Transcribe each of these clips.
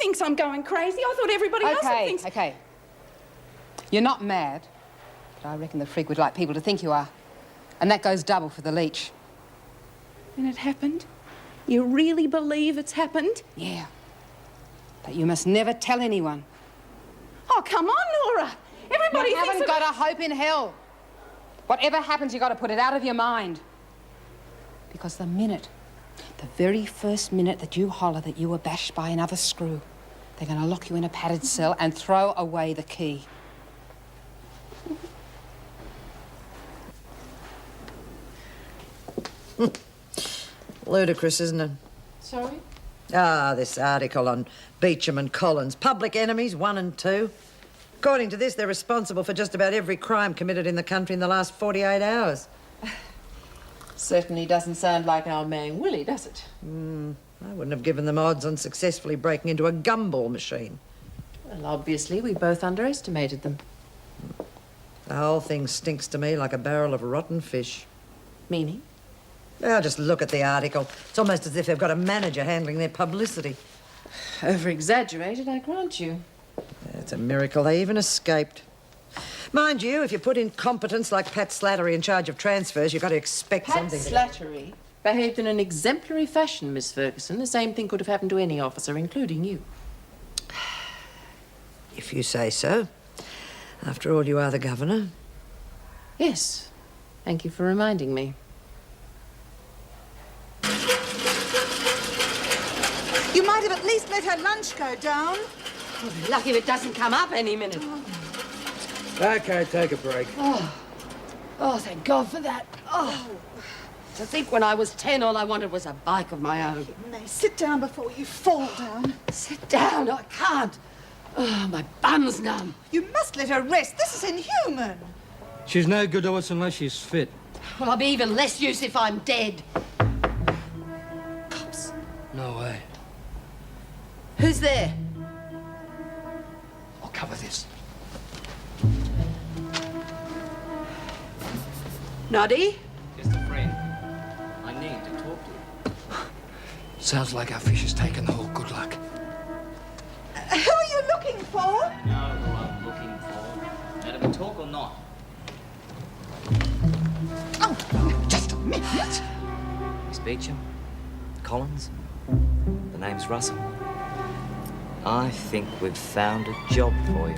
thinks I'm going crazy. I thought everybody else thinks... Okay. You're not mad, but I reckon the freak would like people to think you are. And that goes double for the leech. And it happened? You really believe it's happened? Yeah. But you must never tell anyone. Oh, come on, Laura. Everybody thinks... You haven't got a hope in hell. Whatever happens, you've got to put it out of your mind. Because the very first minute that you holler that you were bashed by another screw, they're going to lock you in a padded cell and throw away the key. Ludicrous, isn't it? Sorry? Ah, this article on Beecham and Collins. Public enemies, 1 and 2. According to this, they're responsible for just about every crime committed in the country in the last 48 hours. Certainly doesn't sound like our man Willie, does it? I wouldn't have given them odds on successfully breaking into a gumball machine. Well, obviously, we both underestimated them. The whole thing stinks to me like a barrel of rotten fish. Meaning? Now, just look at the article. It's almost as if they've got a manager handling their publicity. Over-exaggerated, I grant you. It's a miracle they even escaped. Mind you, if you put incompetence like Pat Slattery in charge of transfers, you've got to expect something. Pat Slattery behaved in an exemplary fashion, Miss Ferguson. The same thing could have happened to any officer, including you. If you say so. After all, you are the governor. Yes. Thank you for reminding me. You might have at least let her lunch go down. Well, lucky if it doesn't come up any minute. Okay, take a break. Oh, thank God for that. Oh, to think when I was 10, all I wanted was a bike of my own. Nay, sit down before you fall down. Sit down, I can't. Oh, my bum's numb. You must let her rest. This is inhuman. She's no good to us unless she's fit. Well, I'll be even less use if I'm dead. Cops. No way. Who's there? I'll cover this. Noddy? Just a friend. I need to talk to you. Sounds like our fish has taken the whole good luck. Who are you looking for? You know who I'm looking for. Now, do we talk or not? Oh, just a minute. Miss Beecham? Collins? The name's Russell. I think we've found a job for you.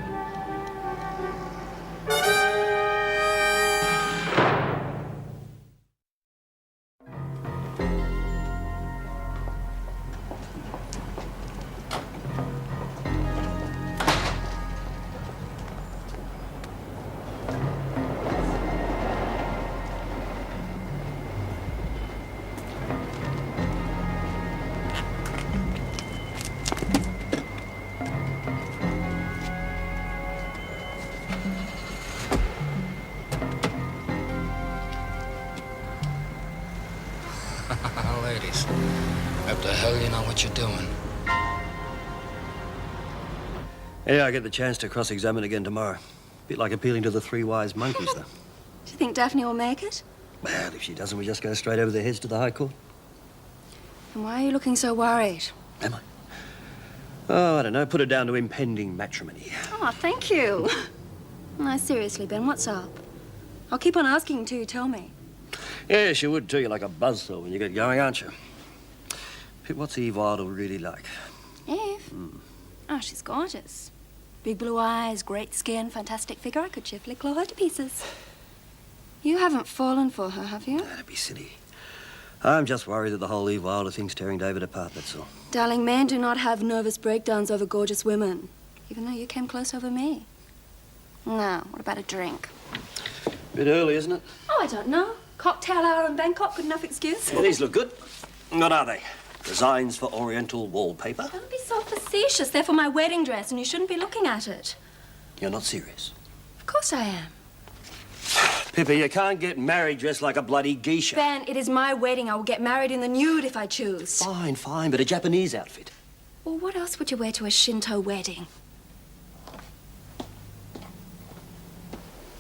Ladies, hope the hell you know what you're doing. Yeah, I get the chance to cross-examine again tomorrow. Bit like appealing to the three wise monkeys, though. Do you think Daphne will make it? Well, if she doesn't, we just go straight over their heads to the High Court. And why are you looking so worried? Am I? Oh, I don't know. Put it down to impending matrimony. Oh, thank you. No, seriously, Ben, what's up? I'll keep on asking until you tell me. Yes, you would too. You're like a buzzsaw when you get going, aren't you? Pip, what's Eve Idle really like? Eve? Oh, she's gorgeous. Big blue eyes, great skin, fantastic figure. I could cheerfully claw her to pieces. You haven't fallen for her, have you? That'd be silly. I'm just worried that the whole Eve Wilder thing's tearing David apart, that's all. Darling, men do not have nervous breakdowns over gorgeous women, even though you came close over me. Now, what about a drink? Bit early, isn't it? Oh, I don't know. Cocktail hour in Bangkok, good enough excuse. Yeah, these look good. What are they? Designs for Oriental wallpaper? Don't be so facetious. They're for my wedding dress, and you shouldn't be looking at it. You're not serious? Of course I am. Pippa, you can't get married dressed like a bloody geisha. Ben, it is my wedding. I will get married in the nude if I choose. Fine, fine, but a Japanese outfit. Well, what else would you wear to a Shinto wedding?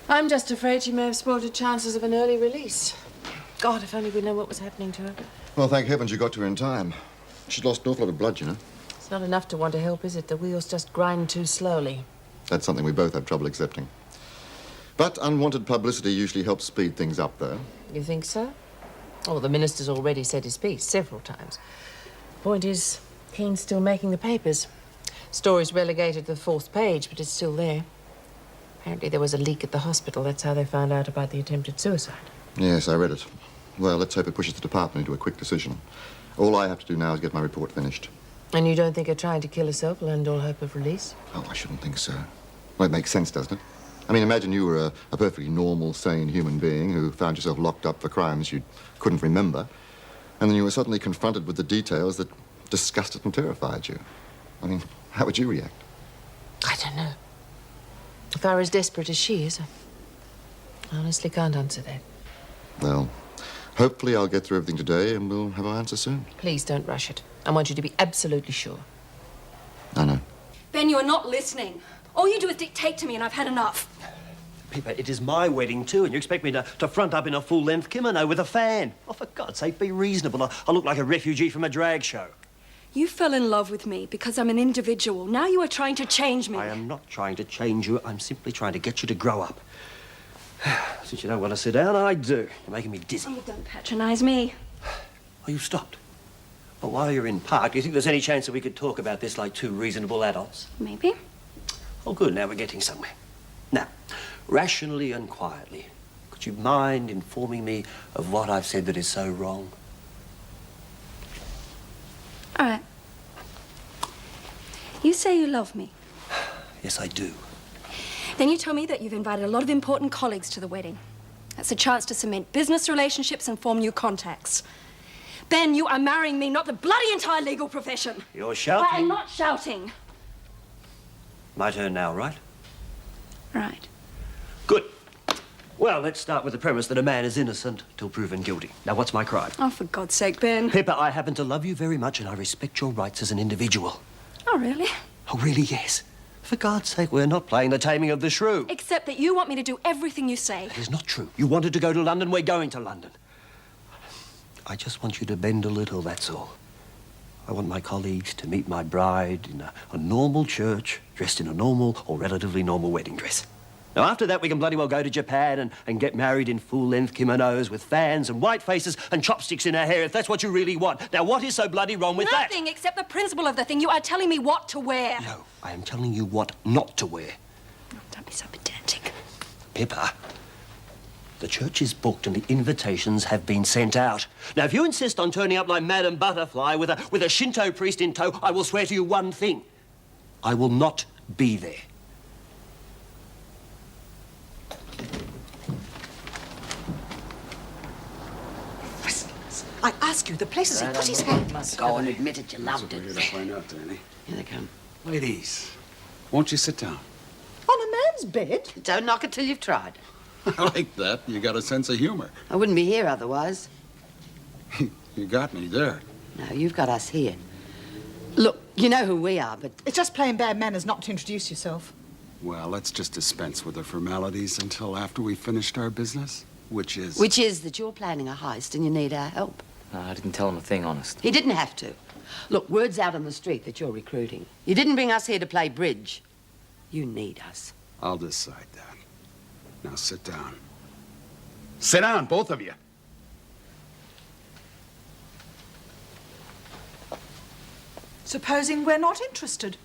I'm just afraid she may have spoiled her chances of an early release. God, if only we know what was happening to her. Well, thank heavens you got to her in time. She'd lost an awful lot of blood, you know. It's not enough to want to help, is it? The wheels just grind too slowly. That's something we both have trouble accepting. But unwanted publicity usually helps speed things up, though. You think so? Oh, the minister's already said his piece several times. Point is, Keen's still making the papers. Story's relegated to the 4th page, but it's still there. Apparently there was a leak at the hospital. That's how they found out about the attempted suicide. Yes, I read it. Well, let's hope it pushes the department into a quick decision. All I have to do now is get my report finished. And you don't think her trying to kill herself will end all hope of release? Oh, I shouldn't think so. Well, it makes sense, doesn't it? I mean, imagine you were a perfectly normal, sane human being who found yourself locked up for crimes you couldn't remember, and then you were suddenly confronted with the details that disgusted and terrified you. I mean, how would you react? I don't know. If I were as desperate as she is, I honestly can't answer that. Well, hopefully I'll get through everything today and we'll have our answer soon. Please don't rush it. I want you to be absolutely sure. I know. Ben, you are not listening. All you do is dictate to me, and I've had enough. Pippa, it is my wedding too, and you expect me to front up in a full-length kimono with a fan? Oh, for God's sake, be reasonable. I look like a refugee from a drag show. You fell in love with me because I'm an individual. Now you are trying to change me. I am not trying to change you. I'm simply trying to get you to grow up. Since you don't want to sit down, I do. You're making me dizzy. Oh, don't patronize me. Oh, you've stopped. But while you're in park, do you think there's any chance that we could talk about this like two reasonable adults? Maybe. Oh, good. Now we're getting somewhere. Now, rationally and quietly, could you mind informing me of what I've said that is so wrong? All right. You say you love me. Yes, I do. Then you tell me that you've invited a lot of important colleagues to the wedding. That's a chance to cement business relationships and form new contacts. Ben, you are marrying me, not the bloody entire legal profession. You're shouting? I am not shouting. My turn now, right? Right. Good. Well, let's start with the premise that a man is innocent till proven guilty. Now, what's my crime? Oh, for God's sake, Ben. Pippa, I happen to love you very much and I respect your rights as an individual. Oh, really? Oh, really, yes. For God's sake, we're not playing the taming of the shrew. Except that you want me to do everything you say. That is not true. You wanted to go to London, we're going to London. I just want you to bend a little, that's all. I want my colleagues to meet my bride in a normal church, dressed in a normal or relatively normal wedding dress. Now, after that, we can bloody well go to Japan and get married in full-length kimonos with fans and white faces and chopsticks in our hair, if that's what you really want. Now, what is so bloody wrong with that? Nothing except the principle of the thing. You are telling me what to wear. No, I am telling you what not to wear. Oh, don't be so pedantic. Pippa, the church is booked and the invitations have been sent out. Now, if you insist on turning up like Madame Butterfly with a Shinto priest in tow, I will swear to you one thing. I will not be there. I ask you, the place is... Put his hand. Go and admit it, you loved We're it. here to find out, Danny. Here they come. Ladies, won't you sit down? On a man's bed? Don't knock it till you've tried. I like that. You got a sense of humor. I wouldn't be here otherwise. You got me there. No, you've got us here. Look, you know who we are, but... It's just plain bad manners not to introduce yourself. Well, let's just dispense with the formalities until after we've finished our business, which is... Which is that you're planning a heist and you need our help. No, I didn't tell him a thing, honest. He didn't have to. Look, word's out on the street that you're recruiting. You didn't bring us here to play bridge. You need us. I'll decide that. Now sit down. Sit down, both of you. Supposing we're not interested.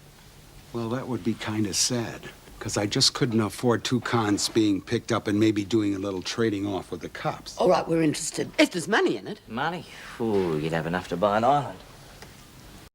Well, that would be kind of sad, because I just couldn't afford two cons being picked up and maybe doing a little trading off with the cops. All right, we're interested. If there's money in it. Money? Ooh, you'd have enough to buy an island.